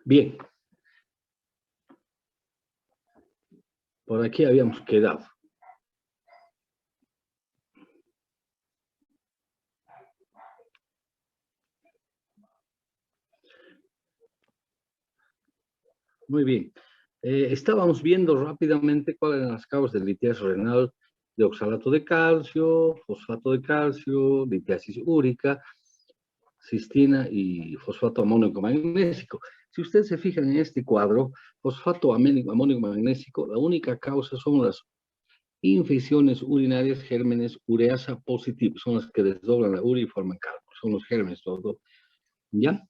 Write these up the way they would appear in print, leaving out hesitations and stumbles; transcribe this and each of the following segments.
Bien. Por aquí habíamos quedado. Muy bien. Estábamos viendo rápidamente cuáles eran las causas de litiasis renal de oxalato de calcio, fosfato de calcio, litiasis úrica, cistina y fosfato amónico magnésico. Si ustedes se fijan en este cuadro, fosfato amónico magnésico, la única causa son las infecciones urinarias, gérmenes ureasa positivos, son las que desdoblan la urea y forman cálculos, son los gérmenes todo, ¿ya?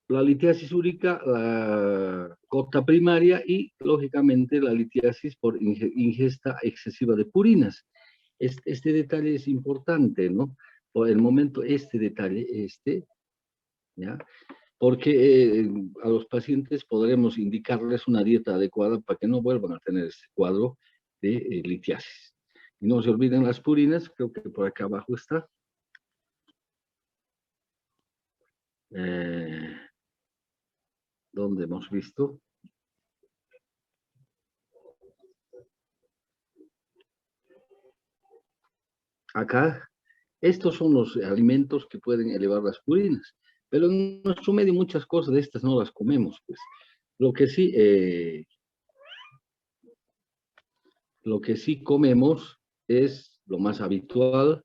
La litiasis úrica, la gota primaria y, lógicamente, la litiasis por ingesta excesiva de purinas. Este detalle es importante, ¿no? Por el momento, este detalle, ¿ya? Porque a los pacientes podremos indicarles una dieta adecuada para que no vuelvan a tener este cuadro de litiasis. Y no se olviden las purinas, creo que por acá abajo está. ¿Dónde hemos visto? Acá, estos son los alimentos que pueden elevar las purinas, pero en nuestro medio muchas cosas de estas no las comemos, pues. Lo que sí comemos es lo más habitual.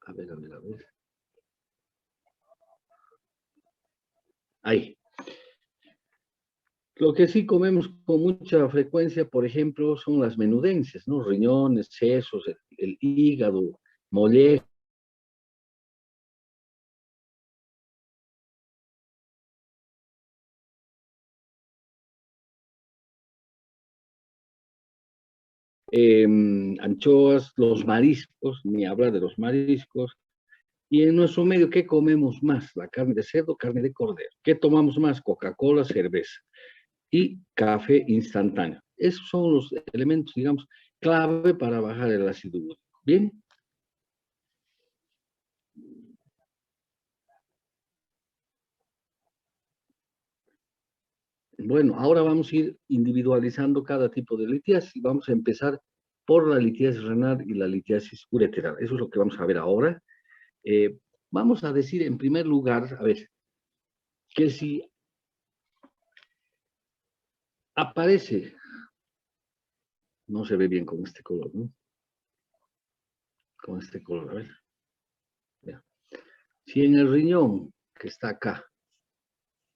A ver. Ahí. Lo que sí comemos con mucha frecuencia, por ejemplo, son las menudencias, ¿no? Riñones, sesos, el hígado, mollejas. Anchoas, los mariscos, ni hablar de los mariscos. Y en nuestro medio, ¿qué comemos más? La carne de cerdo, carne de cordero. ¿Qué tomamos más? Coca-Cola, cerveza y café instantáneo. Esos son los elementos, digamos, clave para bajar el ácido úrico. ¿Bien? Bueno, ahora vamos a ir individualizando cada tipo de litiasis. Vamos a empezar por la litiasis renal y la litiasis ureteral. Eso es lo que vamos a ver ahora. Vamos a decir en primer lugar, a ver, que si aparece, no se ve bien con este color, ¿no? Con este color, a ver. Ya. Si en el riñón que está acá,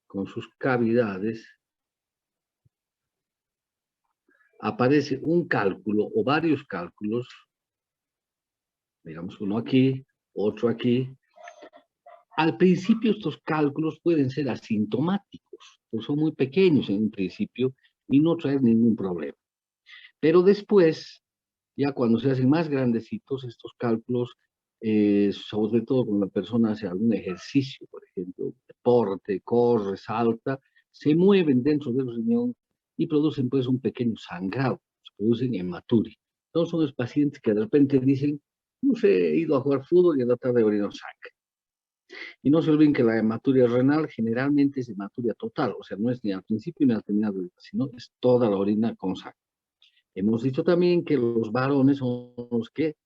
con sus cavidades, aparece un cálculo o varios cálculos, digamos uno aquí, otro aquí. Al principio estos cálculos pueden ser asintomáticos, pues son muy pequeños en un principio y no traen ningún problema. Pero después, ya cuando se hacen más grandecitos estos cálculos, sobre todo cuando la persona hace algún ejercicio, por ejemplo, deporte, corre, salta, se mueven dentro del riñón y producen pues un pequeño sangrado, se producen hematuria. Entonces son los pacientes que de repente dicen, no sé, he ido a jugar fútbol y a tratar de orinar sangre. Y no se olviden que la hematuria renal generalmente es hematuria total, o sea, no es ni al principio ni al terminar, sino es toda la orina con sangre. Hemos dicho también que los varones son los que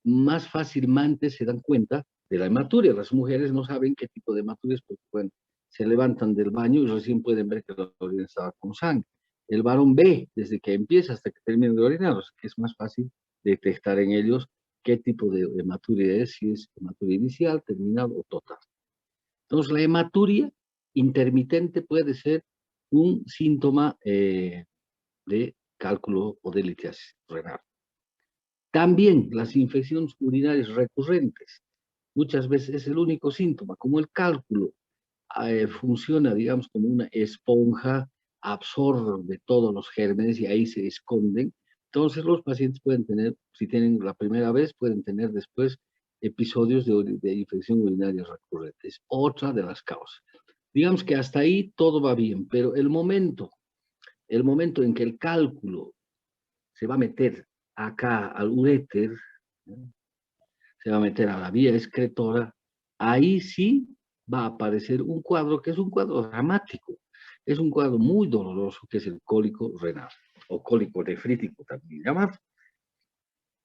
más fácilmente se dan cuenta de la hematuria. Las mujeres no saben qué tipo de hematuria es porque bueno, se levantan del baño y recién pueden ver que la orina estaba con sangre. El varón ve desde que empieza hasta que termina de orinar, o sea, que es más fácil detectar en ellos qué tipo de hematuria es, si es hematuria inicial, terminal o total. Entonces, la hematuria intermitente puede ser un síntoma de cálculo o de litiasis renal. También las infecciones urinarias recurrentes. Muchas veces es el único síntoma, como el cálculo funciona, digamos, como una esponja, absorbe todos los gérmenes y ahí se esconden. Entonces los pacientes pueden tener, si tienen la primera vez, pueden tener después episodios de infección urinaria recurrentes. Otra de las causas. Digamos que hasta ahí todo va bien, pero el momento en que el cálculo se va a meter acá al uréter, ¿no? Se va a meter a la vía excretora, ahí sí va a aparecer un cuadro que es un cuadro dramático. Es un cuadro muy doloroso que es el cólico renal o cólico nefrítico también llamado.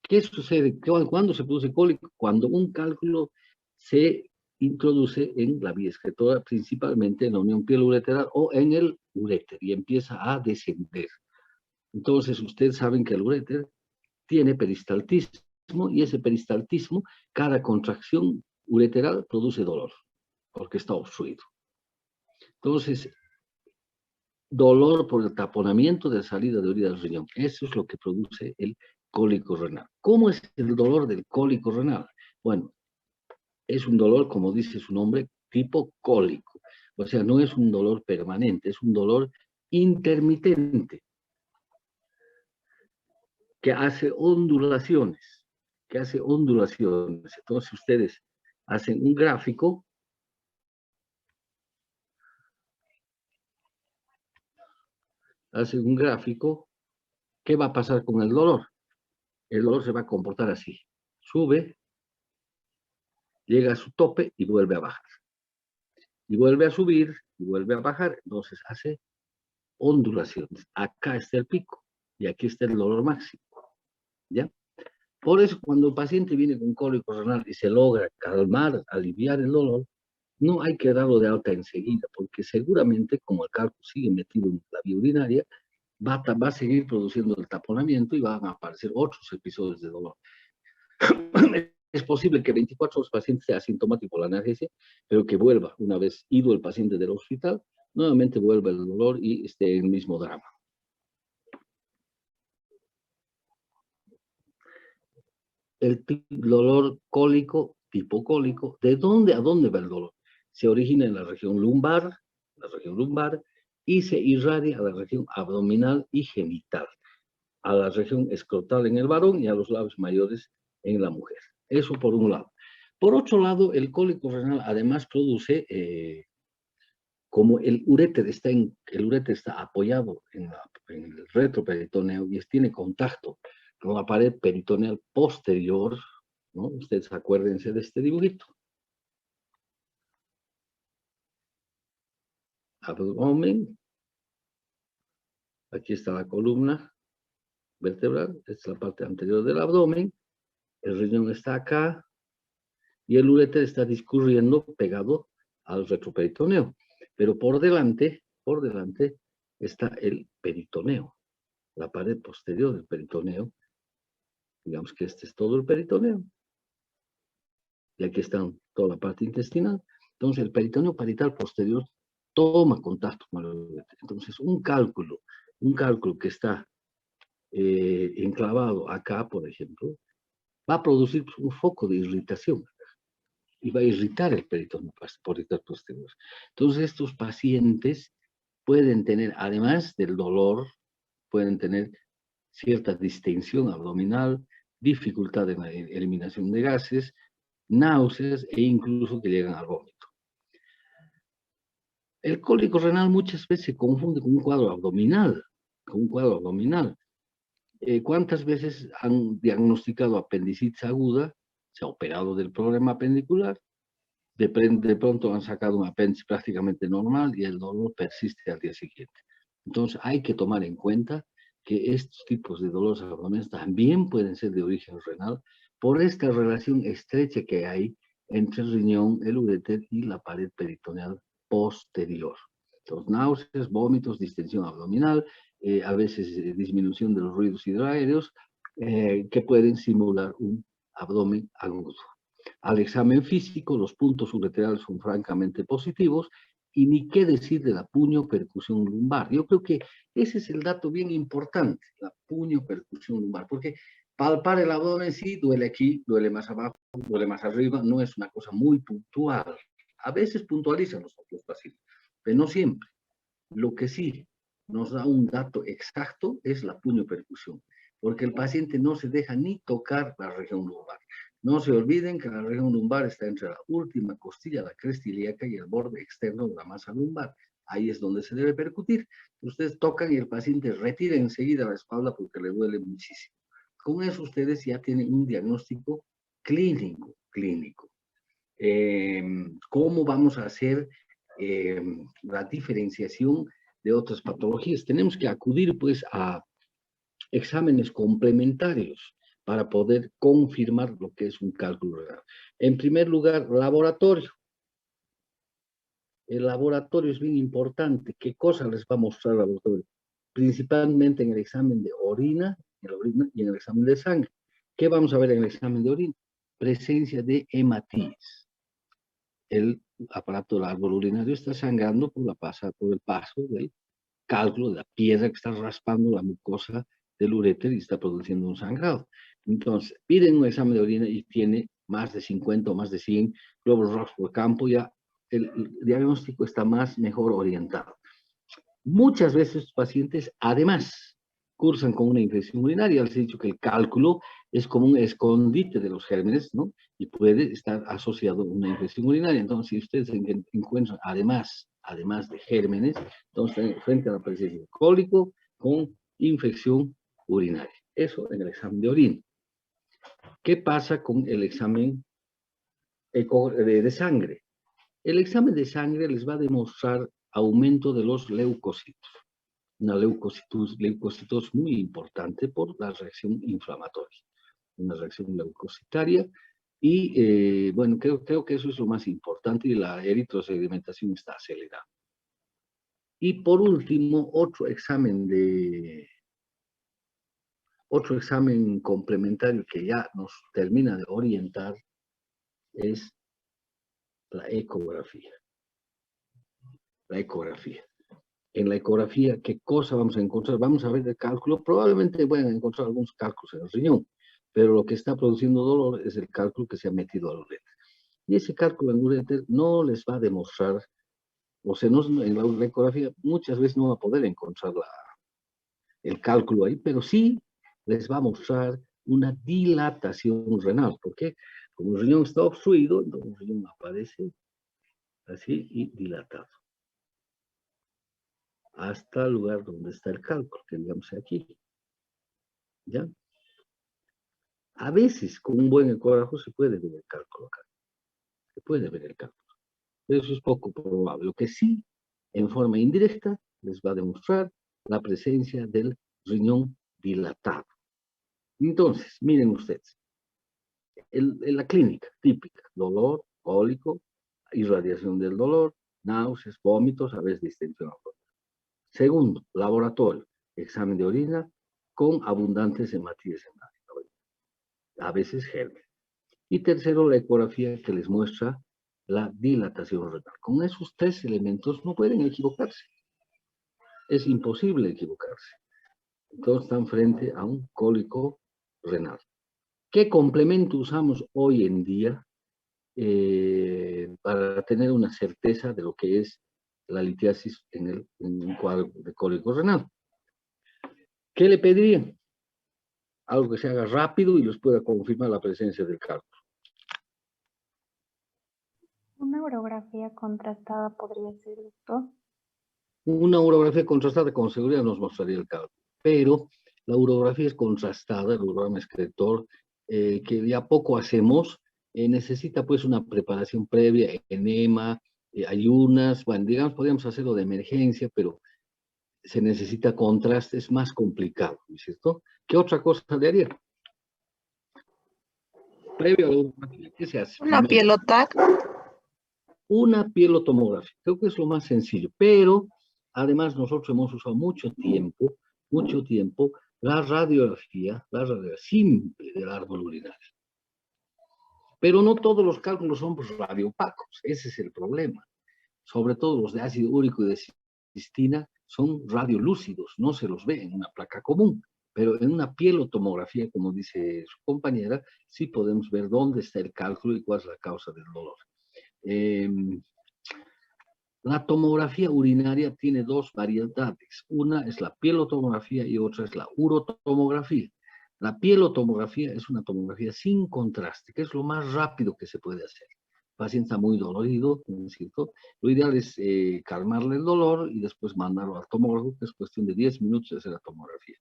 ¿Qué sucede? ¿Cuándo se produce cólico? Cuando un cálculo se introduce en la vía excretora, principalmente en la unión piel-ureteral o en el uréter y empieza a descender. Entonces, ustedes saben que el uréter tiene peristaltismo y ese peristaltismo, cada contracción ureteral produce dolor porque está obstruido. Entonces, dolor por el taponamiento de salida de orina del riñón. Eso es lo que produce el cólico renal. ¿Cómo es el dolor del cólico renal? Bueno, es un dolor, como dice su nombre, tipo cólico. O sea, no es un dolor permanente, es un dolor intermitente que hace ondulaciones, Entonces ustedes hacen un gráfico, ¿qué va a pasar con el dolor? El dolor se va a comportar así. Sube, llega a su tope y vuelve a bajar. Y vuelve a subir y vuelve a bajar. Entonces hace ondulaciones. Acá está el pico y aquí está el dolor máximo. ¿Ya? Por eso cuando el paciente viene con cólico renal y se logra calmar, aliviar el dolor, no hay que darlo de alta enseguida, porque seguramente como el cálculo sigue metido en la vía urinaria, va a seguir produciendo el taponamiento y van a aparecer otros episodios de dolor. Es posible que 24 horas el paciente sea asintomático por la analgesia, pero que vuelva, una vez ido el paciente del hospital, nuevamente vuelve el dolor y esté en el mismo drama. El dolor cólico, tipo cólico, ¿de dónde a dónde va el dolor? Se origina en la región lumbar, y se irradia a la región abdominal y genital, a la región escrotal en el varón y a los labios mayores en la mujer. Eso por un lado. Por otro lado, el cólico renal además produce, como el uréter está apoyado en el retroperitoneo y tiene contacto con la pared peritoneal posterior, ¿no? Ustedes acuérdense de este dibujito. Abdomen, aquí está la columna vertebral, esta es la parte anterior del abdomen, el riñón está acá y el uréter está discurriendo pegado al retroperitoneo. Pero por delante está el peritoneo, la pared posterior del peritoneo. Digamos que este es todo el peritoneo. Y aquí está toda la parte intestinal. Entonces, el peritoneo parietal posterior toma contacto con el uréter. Entonces, un cálculo que está enclavado acá, por ejemplo, va a producir un foco de irritación y va a irritar el peritoneo parietal posterior. Entonces, estos pacientes pueden tener, además del dolor, pueden tener cierta distensión abdominal, dificultad en la eliminación de gases, náuseas e incluso que llegan al vómito. El cólico renal muchas veces se confunde con un cuadro abdominal, ¿Cuántas veces han diagnosticado apendicitis aguda? Se ha operado del problema apendicular, de pronto han sacado un apéndice prácticamente normal y el dolor persiste al día siguiente. Entonces hay que tomar en cuenta que estos tipos de dolores abdominales también pueden ser de origen renal por esta relación estrecha que hay entre el riñón, el uréter y la pared peritoneal posterior. Entonces, náuseas, vómitos, distensión abdominal, a veces disminución de los ruidos hidroaéreos, que pueden simular un abdomen agudo. Al examen físico, los puntos ureterales son francamente positivos y ni qué decir de la puño-percusión lumbar. Yo creo que ese es el dato bien importante, la puño-percusión lumbar, porque palpar el abdomen sí duele aquí, duele más abajo, duele más arriba, no es una cosa muy puntual. A veces puntualizan los otros pacientes, pero no siempre. Lo que sí nos da un dato exacto es la puño-percusión, porque el paciente no se deja ni tocar la región lumbar. No se olviden que la región lumbar está entre la última costilla, la cresta ilíaca y el borde externo de la masa lumbar. Ahí es donde se debe percutir. Ustedes tocan y el paciente retira enseguida la espalda porque le duele muchísimo. Con eso ustedes ya tienen un diagnóstico clínico. ¿Cómo vamos a hacer la diferenciación de otras patologías? Tenemos que acudir pues a exámenes complementarios para poder confirmar lo que es un cálculo renal. En primer lugar, laboratorio. El laboratorio es bien importante. ¿Qué cosa les va a mostrar el laboratorio? Principalmente en el examen de orina y en el examen de sangre. ¿Qué vamos a ver en el examen de orina? Presencia de hematíes. El aparato del árbol urinario está sangrando por el paso del cálculo de la piedra que está raspando la mucosa del uréter y está produciendo un sangrado. Entonces, piden un examen de orina y tiene más de 50 o más de 100 glóbulos rojos por campo, ya el diagnóstico está mejor orientado. Muchas veces los pacientes, además, cursan con una infección urinaria. Les he dicho que el cálculo es como un escondite de los gérmenes, ¿no? Y puede estar asociado a una infección urinaria. Entonces, si ustedes encuentran, además de gérmenes, entonces, frente a la presencia de cólico con infección urinaria. Eso en el examen de orina. ¿Qué pasa con el examen de sangre? El examen de sangre les va a demostrar aumento de los leucocitos. Una leucocitosis muy importante por la reacción inflamatoria. Una reacción leucocitaria y, bueno, creo que eso es lo más importante y la eritrosedimentación está acelerada. Y por último, otro examen complementario que ya nos termina de orientar es la ecografía. La ecografía. En la ecografía, ¿qué cosa vamos a encontrar? Vamos a ver el cálculo. Probablemente van a encontrar algunos cálculos en el riñón, pero lo que está produciendo dolor es el cálculo que se ha metido al uréter. Y ese cálculo en uréter no les va a demostrar, o sea, en la ecografía muchas veces no va a poder encontrar el cálculo ahí, pero sí les va a mostrar una dilatación renal. ¿Por qué? Como el riñón está obstruido, entonces el riñón aparece así y dilatado hasta el lugar donde está el cálculo, que digamos aquí. ¿Ya? A veces, con un buen ecógrafo se puede ver el cálculo acá. Se puede ver el cálculo. Pero eso es poco probable. Lo que sí, en forma indirecta, les va a demostrar la presencia del riñón dilatado. Entonces, miren ustedes. En la clínica típica, dolor, cólico, irradiación del dolor, náuseas, vómitos, a veces distensión. Segundo, laboratorio, examen de orina con abundantes hematíes en la orina, a veces germen. Y tercero, la ecografía que les muestra la dilatación renal. Con esos tres elementos no pueden equivocarse. Es imposible equivocarse. Entonces están frente a un cólico renal. ¿Qué complemento usamos hoy en día para tener una certeza de lo que es la litiasis en un cuadro de cólico renal? ¿Qué le pedirían? Algo que se haga rápido y les pueda confirmar la presencia del cálculo. ¿Una urografía contrastada podría ser, doctor? Una urografía contrastada con seguridad nos mostraría el cálculo, pero la urografía es contrastada, el urograma excretor, que de a poco hacemos, necesita pues una preparación previa, enema, ayunas, bueno, digamos, podríamos hacerlo de emergencia, pero se necesita contraste, es más complicado, ¿no es cierto? ¿Qué otra cosa le haría? Previo a la urografía, ¿qué se hace? ¿Una pielotac? Una pielotomografía, creo que es lo más sencillo, pero además nosotros hemos usado mucho tiempo, la radiografía simple del árbol urinario. Pero no todos los cálculos son radiopacos, ese es el problema. Sobre todo los de ácido úrico y de cistina son radiolúcidos, no se los ve en una placa común. Pero en una pielotomografía, como dice su compañera, sí podemos ver dónde está el cálculo y cuál es la causa del dolor. La tomografía urinaria tiene dos variedades. Una es la pielotomografía y otra es la urotomografía. La pielotomografía es una tomografía sin contraste, que es lo más rápido que se puede hacer. El paciente está muy dolorido, ¿no es cierto? Lo ideal es calmarle el dolor y después mandarlo al tomógrafo, que es cuestión de 10 minutos de hacer la tomografía.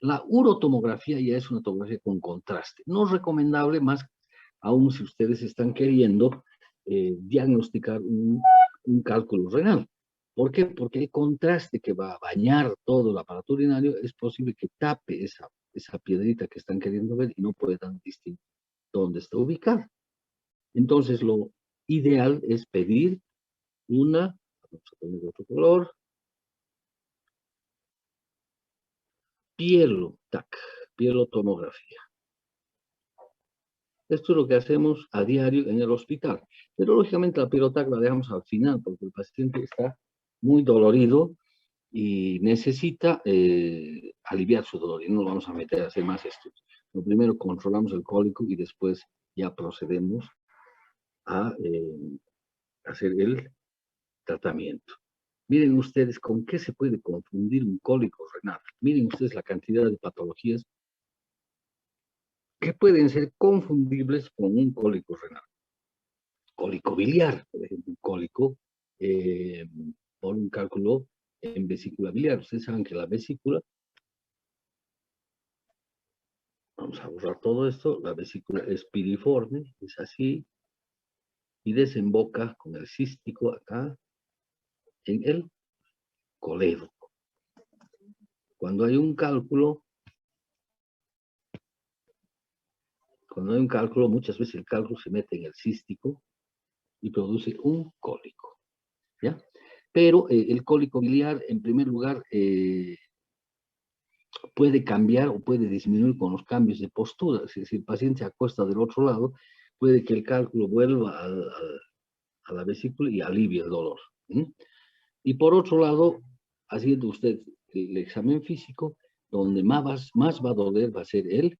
La urotomografía ya es una tomografía con contraste. No es recomendable, más aún si ustedes están queriendo diagnosticar un cálculo renal. ¿Por qué? Porque el contraste que va a bañar todo el aparato urinario es posible que tape esa piedrita que están queriendo ver y no puedan distinguir dónde está ubicada. Entonces, lo ideal es pedir vamos a poner otro color, pielotomografía. Esto es lo que hacemos a diario en el hospital. Pero lógicamente la pielotac la dejamos al final porque el paciente está muy dolorido y necesita aliviar su dolor. Y no lo vamos a meter a hacer más estudios. Lo primero controlamos el cólico y después ya procedemos a hacer el tratamiento. Miren ustedes con qué se puede confundir un cólico renal. Miren ustedes la cantidad de patologías que pueden ser confundibles con un cólico renal. Cólico biliar, por ejemplo, un cólico por un cálculo en vesícula biliar. Ustedes saben que la vesícula, vamos a borrar todo esto, la vesícula es piriforme, es así, y desemboca con el cístico acá en el colédoco. Cuando hay un cálculo, muchas veces el cálculo se mete en el cístico y produce un cólico, ¿ya? Pero el cólico biliar, en primer lugar, puede cambiar o puede disminuir con los cambios de postura. Si el paciente se acuesta del otro lado, puede que el cálculo vuelva a la vesícula y alivie el dolor. Y por otro lado, haciendo usted el examen físico, donde más va a doler va a ser el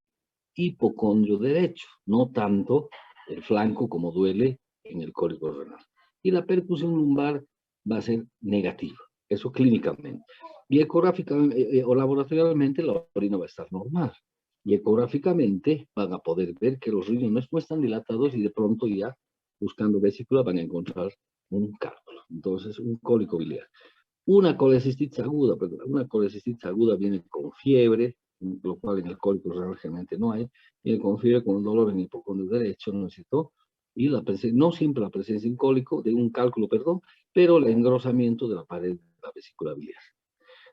hipocondrio derecho, no tanto el flanco como duele en el cólico renal. Y la percusión lumbar va a ser negativa, eso clínicamente. Y ecográficamente o laboratorialmente la orina va a estar normal. Y ecográficamente van a poder ver que los riñones no están dilatados y de pronto ya buscando vesícula van a encontrar un cálculo. Entonces, un cólico biliar. Una colecistitis aguda viene con fiebre, lo cual en el cólico renal generalmente no hay, viene con fiebre, con dolor en el hipocondrio derecho, ¿no es cierto? Y no siempre la presencia de un cólico, de un cálculo, perdón, pero el engrosamiento de la pared de la vesícula biliar.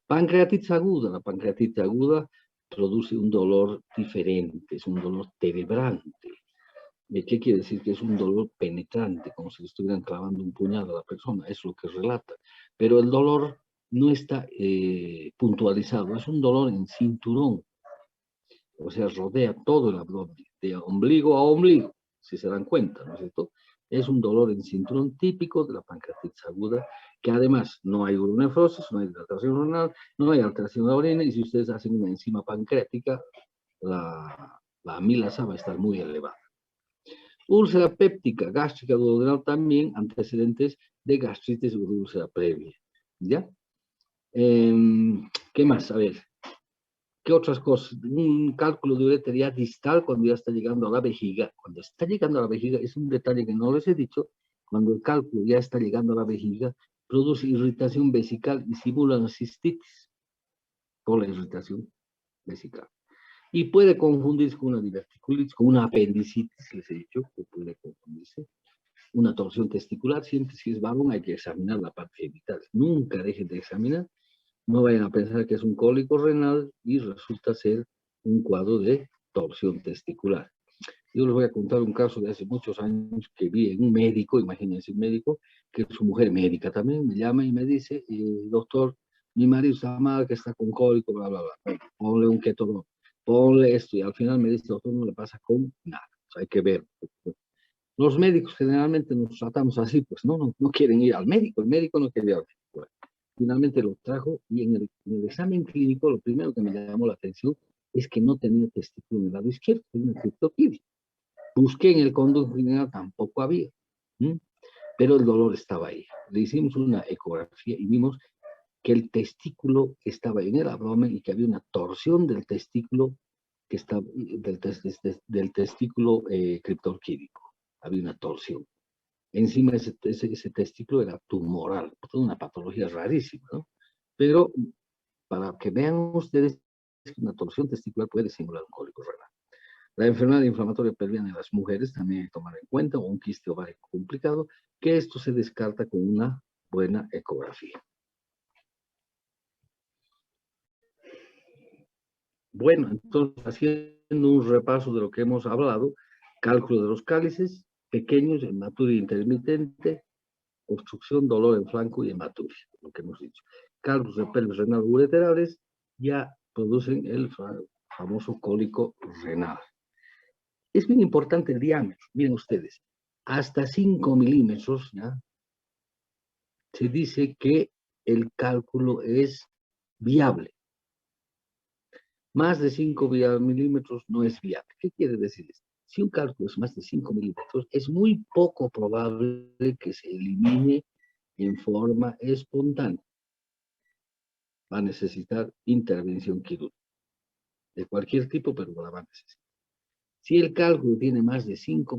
Pancreatitis aguda, la pancreatitis aguda produce un dolor diferente, es un dolor terebrante. ¿Qué quiere decir? Que es un dolor penetrante, como si le estuvieran clavando un puñal a la persona, es lo que relata. Pero el dolor no está puntualizado, es un dolor en cinturón, o sea, rodea todo el abdomen, de ombligo a ombligo, si se dan cuenta, ¿no es cierto? Es un dolor en cinturón típico de la pancreatitis aguda, que además no hay uronefrosis, no hay hidratación renal, no hay alteración de la orina, y si ustedes hacen una enzima pancreática, la amilasa va a estar muy elevada. Úlcera péptica, gástrica, duodenal también, antecedentes de gastritis o de úlcera previa. ¿Ya? ¿Qué más? A ver, ¿qué otras cosas? Un cálculo de uretería distal cuando ya está llegando a la vejiga. Cuando está llegando a la vejiga, es un detalle que no les he dicho, cuando el cálculo ya está llegando a la vejiga, produce irritación vesical y simula una cistitis por la irritación vesical. Y puede confundirse con una diverticulitis, con una apendicitis, les he dicho, que puede confundirse. Una torsión testicular, siempre si es varón hay que examinar la parte genital. Nunca dejen de examinar, no vayan a pensar que es un cólico renal y resulta ser un cuadro de torsión testicular. Yo les voy a contar un caso de hace muchos años que vi en un médico, imagínense un médico, que su mujer médica también me llama y me dice, doctor, mi marido está mal, que está con cólico, bla, bla, bla. Bueno, ponle un ketorol, ponle esto, y al final me dice, doctor, no le pasa con nada. O sea, hay que ver. Los médicos generalmente nos tratamos así, pues no quieren ir al médico, el médico no quiere ir al médico. Bueno, finalmente lo trajo y en el examen clínico lo primero que me llamó la atención es que no tenía testículo en el lado izquierdo, tenía un criptoquídeo. Busqué en el conducto general, tampoco había, pero el dolor estaba ahí. Le hicimos una ecografía y vimos que el testículo estaba en el abdomen y que había una torsión del testículo que estaba del testículo criptorquídico. Había una torsión. Encima ese testículo era tumoral, una patología rarísima, ¿no? Pero para que vean ustedes que una torsión testicular puede simular un cólico renal. La enfermedad inflamatoria pelviana en las mujeres también hay que tomar en cuenta, o un quiste ovárico complicado, que esto se descarta con una buena ecografía. Bueno, entonces, haciendo un repaso de lo que hemos hablado, cálculo de los cálices, pequeños, hematuria intermitente, obstrucción, dolor en flanco y hematuria, lo que hemos dicho. Cálculos de pelvis renal ureterales ya producen el famoso cólico renal. Es bien importante el diámetro, miren ustedes, hasta 5 milímetros, ¿ya? Se dice que el cálculo es viable. Más de 5 milímetros no es viable. ¿Qué quiere decir esto? Si un cálculo es más de 5 milímetros, es muy poco probable que se elimine en forma espontánea. Va a necesitar intervención quirúrgica, de cualquier tipo, pero la va a necesitar. Si el cálculo tiene más de 5,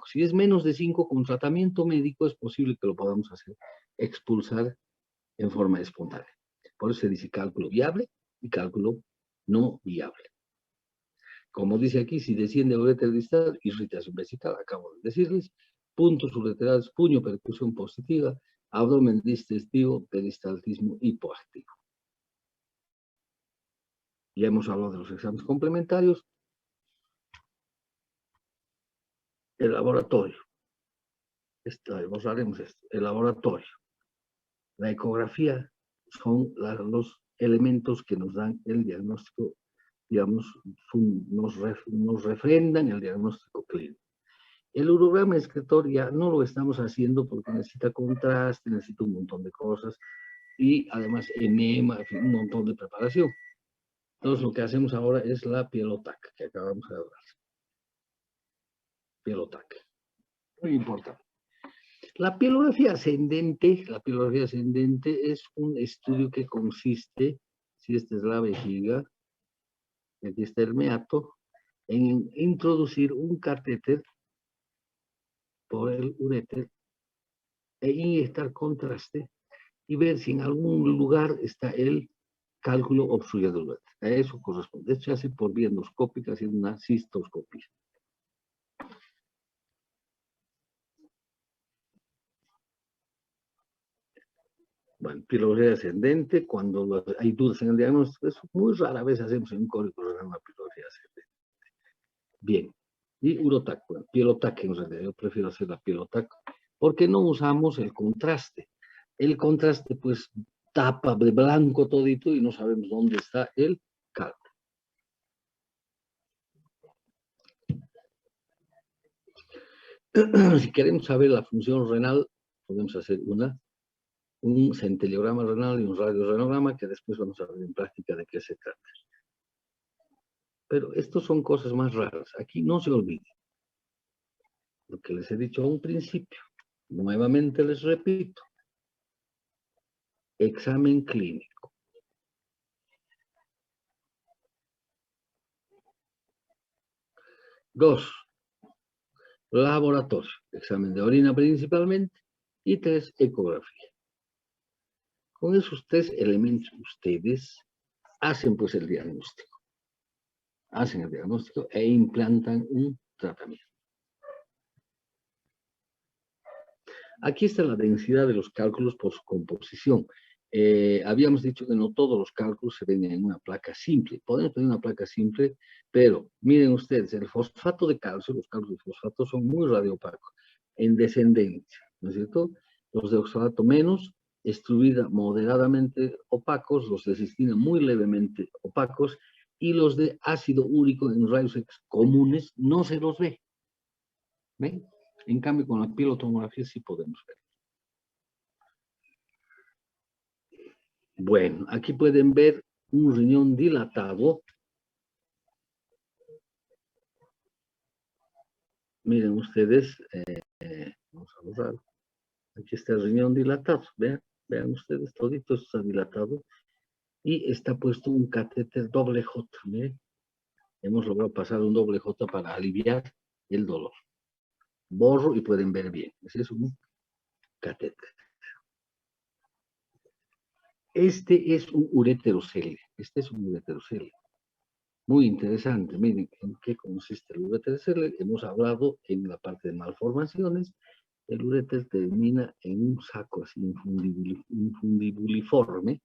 si es menos de 5, con tratamiento médico es posible que lo podamos hacer expulsar en forma espontánea. Por eso se dice cálculo viable y cálculo no viable. Como dice aquí, si desciende el uréter distal, irritación vesical, acabo de decirles, puntos ureterales, puño, percusión positiva, abdomen digestivo, peristaltismo hipoactivo. Ya hemos hablado de los exámenes complementarios. El laboratorio. Haremos esto. El laboratorio. La ecografía son los elementos que nos dan el diagnóstico, digamos, nos refrendan el diagnóstico clínico. El urograma excretor ya no lo estamos haciendo porque necesita contraste, necesita un montón de cosas y además enema, en fin, un montón de preparación. Entonces lo que hacemos ahora es la pielotac, que acabamos de hablar. Pielotac. Muy importante. La pielografía ascendente es un estudio que consiste, si esta es la vejiga, aquí está el meato, en introducir un catéter por el uréter e inyectar contraste y ver si en algún lugar está el cálculo obstruyendo el uréter. A eso corresponde. Esto se hace por vía endoscópica, haciendo una cistoscopia. Bueno, pilografía ascendente, cuando hay dudas en el diagnóstico, es muy rara vez hacemos en un cólico renal una pilografía ascendente. Bien. Y urotac, bueno, pielotac en realidad, yo prefiero hacer la pielotac, porque no usamos el contraste. El contraste, pues, tapa de blanco todito y no sabemos dónde está el cálculo. Si queremos saber la función renal, podemos hacer un centeliograma renal y un radiorenograma, que después vamos a ver en práctica de qué se trata. Pero estos son cosas más raras. Aquí no se olvide lo que les he dicho a un principio. Nuevamente les repito. Examen clínico. Dos, laboratorio. Examen de orina principalmente. Y tres, ecografía. Con esos tres elementos ustedes hacen pues el diagnóstico. Hacen el diagnóstico e implantan un tratamiento. Aquí está la densidad de los cálculos por su composición. Habíamos dicho que no todos los cálculos se ven en una placa simple. Podemos tener una placa simple, pero miren ustedes, el fosfato de calcio, los cálculos de fosfato son muy radioopacos, en descendencia, ¿no es cierto? Los de oxalato menos, estruida moderadamente opacos, los de cistina muy levemente opacos, y los de ácido úrico en rayos X comunes no se los ve. ¿Ven? En cambio, con la pilotomografía sí podemos ver. Bueno, aquí pueden ver un riñón dilatado. Miren ustedes, vamos a borrar. Aquí está el riñón dilatado. Vean ustedes, todito está dilatado. Y está puesto un catéter doble J. ¿Miren? Hemos logrado pasar un doble J para aliviar el dolor. Borro y pueden ver bien. Ese es un catéter. Este es un ureterocele. Muy interesante. Miren, ¿en qué consiste el uréter? Hemos hablado en la parte de malformaciones. El uréter termina en un saco así infundibuliforme,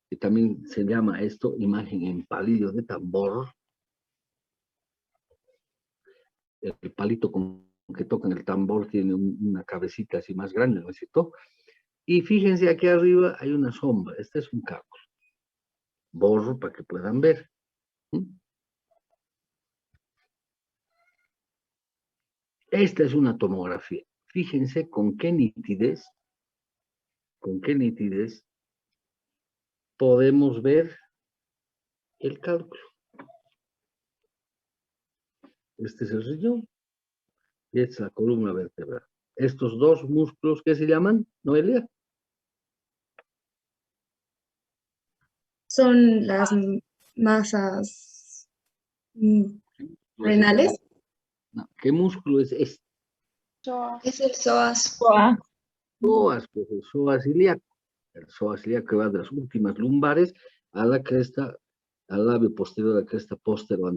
que también se llama esto imagen en palillo de tambor. El palito con que tocan el tambor tiene una cabecita así más grande, ¿no es cierto? Y fíjense aquí arriba hay una sombra. Este es un cálculo. Borro para que puedan ver. Esta es una tomografía. Fíjense con qué nitidez podemos ver el cálculo. Este es el riñón y esta es la columna vertebral. Estos dos músculos, ¿qué se llaman, Noelia? Son las masas renales. No, ¿qué músculo es este? Es el psoas. Psoas, pues el psoas ilíaco. El psoas ilíaco va de las últimas lumbares a la cresta, al labio posterior, a la cresta postero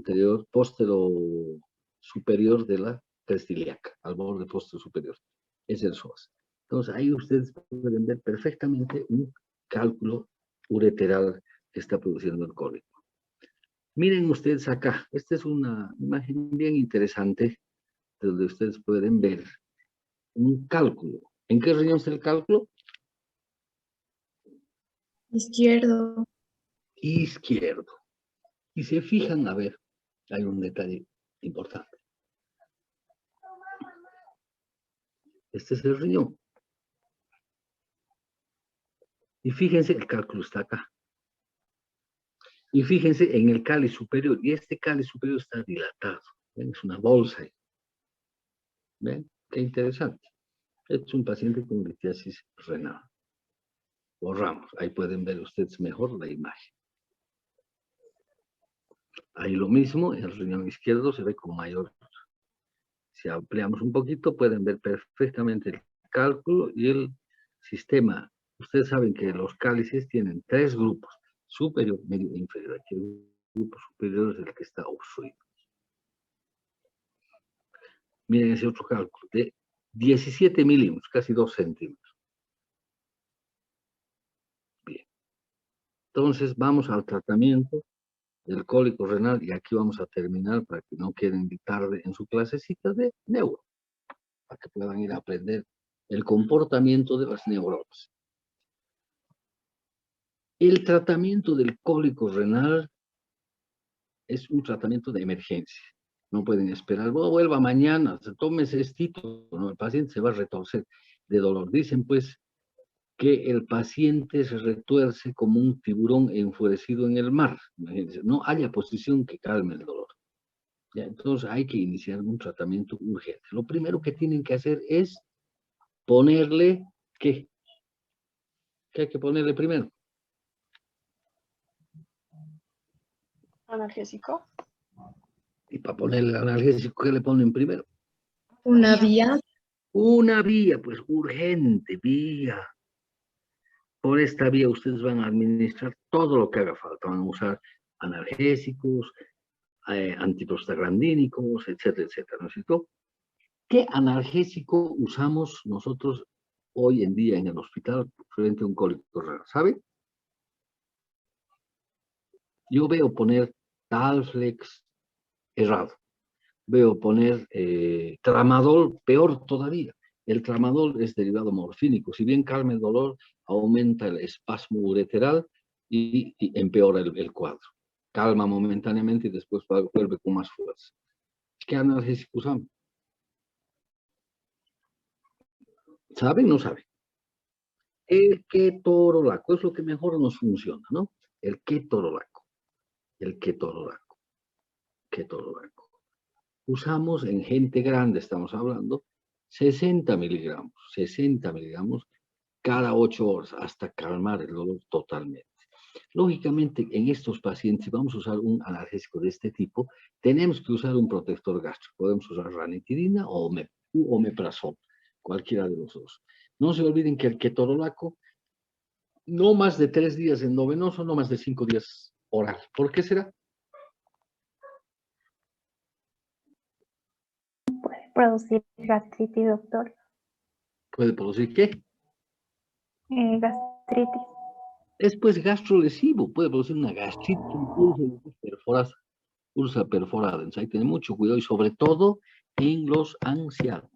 superior de la cresta ilíaca, al borde postero superior. Es el psoas. Entonces ahí ustedes pueden ver perfectamente un cálculo ureteral que está produciendo el cólico. Miren ustedes acá, esta es una imagen bien interesante donde ustedes pueden ver un cálculo. ¿En qué riñón está el cálculo? Izquierdo. Izquierdo. Y se fijan, a ver, hay un detalle importante. Este es el riñón. Y fíjense, el cálculo está acá. Y fíjense en el cáliz superior. Y este cáliz superior está dilatado. ¿Ven? Es una bolsa ahí. ¿Ven? Qué interesante. Este es un paciente con litiasis renal. Borramos. Ahí pueden ver ustedes mejor la imagen. Ahí lo mismo, el riñón izquierdo se ve con mayor. Si ampliamos un poquito, pueden ver perfectamente el cálculo y el sistema. Ustedes saben que los cálices tienen 3 grupos, superior, medio e inferior. Aquí el grupo superior es el que está obstruido. Miren ese otro cálculo, de 17 milímetros, casi 2 centímetros. Bien. Entonces vamos al tratamiento del cólico renal y aquí vamos a terminar para que no queden tarde en su clasecita de neuro, para que puedan ir a aprender el comportamiento de las neuronas. El tratamiento del cólico renal es un tratamiento de emergencia. No pueden esperar, vuelva mañana, se tome ese estito, no, el paciente se va a retorcer de dolor. Dicen pues que el paciente se retuerce como un tiburón enfurecido en el mar. Imagínense, no haya posición que calme el dolor. Ya, entonces hay que iniciar un tratamiento urgente. Lo primero que tienen que hacer es ponerle, ¿qué? ¿Qué hay que ponerle primero? Analgésico. Y para ponerle el analgésico, ¿qué le ponen primero? Una vía. Una vía, pues urgente, vía. Por esta vía ustedes van a administrar todo lo que haga falta. Van a usar analgésicos, antiprostaglandínicos, etcétera, etcétera, ¿no es cierto? ¿Qué analgésico usamos nosotros hoy en día en el hospital frente a un cólico renal? ¿Sabe? Yo veo poner Talflex errado. Veo poner tramadol peor todavía. El tramadol es derivado morfínico. Si bien calma el dolor, aumenta el espasmo ureteral y empeora el cuadro. Calma momentáneamente y después vuelve con más fuerza. ¿Qué analgésico usamos? ¿Saben o no saben? El ketorolaco es lo que mejor nos funciona, ¿no? El ketorolaco. El ketorolaco. Ketorolaco. Usamos en gente grande, estamos hablando, 60 miligramos cada 8 horas hasta calmar el dolor totalmente. Lógicamente, en estos pacientes, si vamos a usar un analgésico de este tipo, tenemos que usar un protector gástrico. Podemos usar ranitidina o omeprazol, cualquiera de los dos. No se olviden que el ketorolaco, no más de 3 días endovenoso, no más de 5 días oral. ¿Por qué será? producir gastritis, doctor. ¿Puede producir qué? Gastritis. Es pues gastrolesivo, puede producir una gastritis, úlcera perforada. Entonces hay que tener mucho cuidado y sobre todo en los ancianos,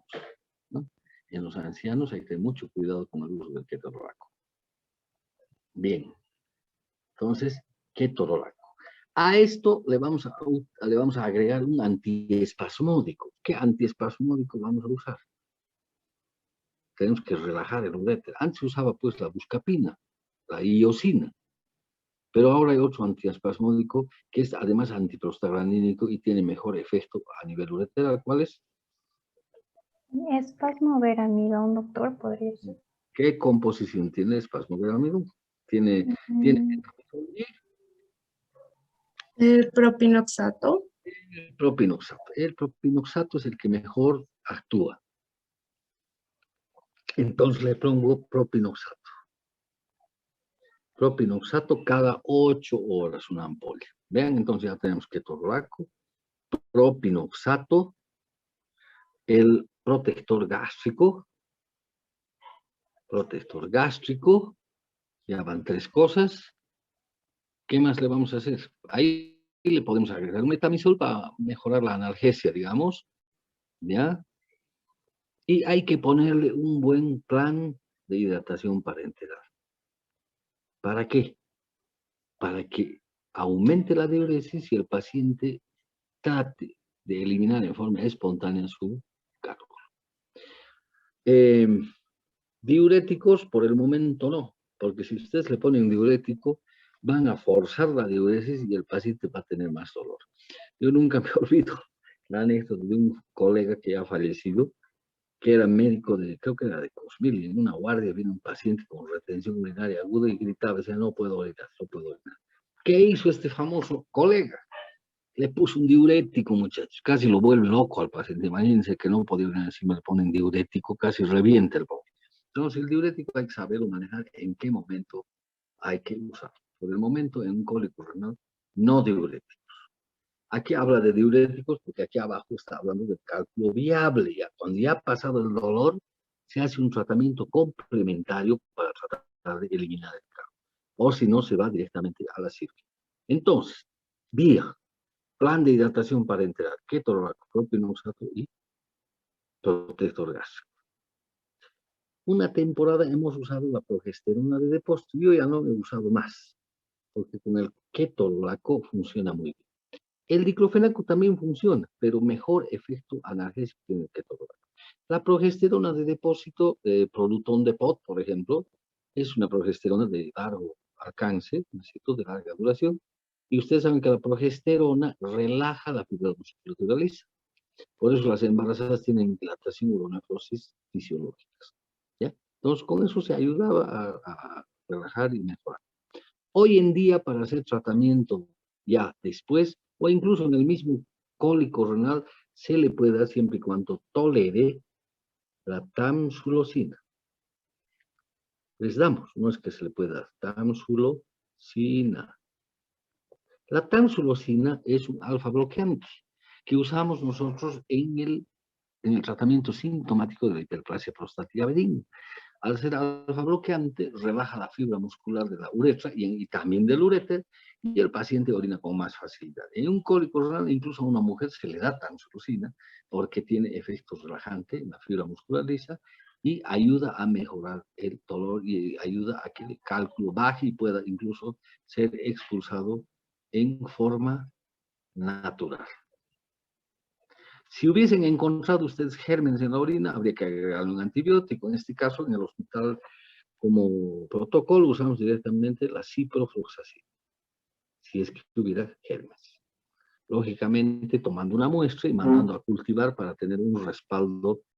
¿no? En los ancianos hay que tener mucho cuidado con el uso del ketorolaco. Bien, entonces, ketorolaco. A esto le vamos a agregar un antiespasmódico. ¿Qué antiespasmódico vamos a usar? Tenemos que relajar el uréter. Antes se usaba pues la buscapina, la iosina, pero ahora hay otro antiespasmódico que es además antiprostaglandínico y tiene mejor efecto a nivel ureteral. ¿Cuál es? Espasmoveramidón, doctor, podría ser. ¿Qué composición tiene el espasmoveramidón? Tiene El propinoxato. el propinoxato. El propinoxato es el que mejor actúa. Entonces le pongo propinoxato. Propinoxato cada 8 horas una ampolla. Vean, entonces ya tenemos ketorolaco, propinoxato, el protector gástrico, ya van 3 cosas. ¿Qué más le vamos a hacer? Ahí le podemos agregar un metamizol para mejorar la analgesia, digamos, ¿ya? Y hay que ponerle un buen plan de hidratación parenteral. ¿Para qué? Para que aumente la diuresis y el paciente trate de eliminar en forma espontánea su cálculo. Diuréticos por el momento no, porque si ustedes le ponen diurético, van a forzar la diuresis y el paciente va a tener más dolor. Yo nunca me olvido la anécdota de un colega que ha fallecido, que era médico creo que era de Cosmil, y en una guardia vino un paciente con retención urinaria aguda y gritaba, decía, no puedo orinar, no puedo orinar. ¿Qué hizo este famoso colega? Le puso un diurético, muchachos, casi lo vuelve loco al paciente. Imagínense que no podía orinar, encima le ponen diurético, casi revienta el vómito. Entonces, el diurético hay que saberlo manejar en qué momento hay que usarlo. Por el momento, en un cólico renal, no diuréticos. Aquí habla de diuréticos porque aquí abajo está hablando de cálculo viable. Ya, cuando ya ha pasado el dolor, se hace un tratamiento complementario para tratar de eliminar el cálculo. O si no, se va directamente a la cirugía. Entonces, vía, plan de hidratación parenteral, ketorolaco, propinoxato y protector gástrico. Una temporada hemos usado la progesterona de depósito. Yo ya no he usado más, porque con el ketorolaco funciona muy bien. El diclofenaco también funciona, pero mejor efecto analgésico tiene el ketorolaco. La progesterona de depósito, Produton Depot, por ejemplo, es una progesterona de largo alcance, ¿no? De larga duración, y ustedes saben que la progesterona relaja la fibra muscular lisa. Por eso las embarazadas tienen dilatación o nefrosis fisiológicas. ¿Ya? Entonces, con eso se ayudaba a relajar y mejorar. Hoy en día, para hacer tratamiento ya después, o incluso en el mismo cólico renal, se le puede dar siempre y cuando tolere la tamsulosina. Les damos, no es que se le pueda dar, tamsulosina. La tamsulosina es un alfa bloqueante que usamos nosotros en el tratamiento sintomático de la hiperplasia prostática benigna. Al ser alfa bloqueante, relaja la fibra muscular de la uretra y también del uréter, y el paciente orina con más facilidad. En un cólico renal, incluso a una mujer se le da tamsulosina porque tiene efectos relajantes en la fibra muscular lisa y ayuda a mejorar el dolor y ayuda a que el cálculo baje y pueda incluso ser expulsado en forma natural. Si hubiesen encontrado ustedes gérmenes en la orina, habría que agregarle un antibiótico. En este caso, en el hospital, como protocolo, usamos directamente la ciprofloxacina, si es que tuviera gérmenes. Lógicamente, tomando una muestra y mandando a cultivar para tener un respaldo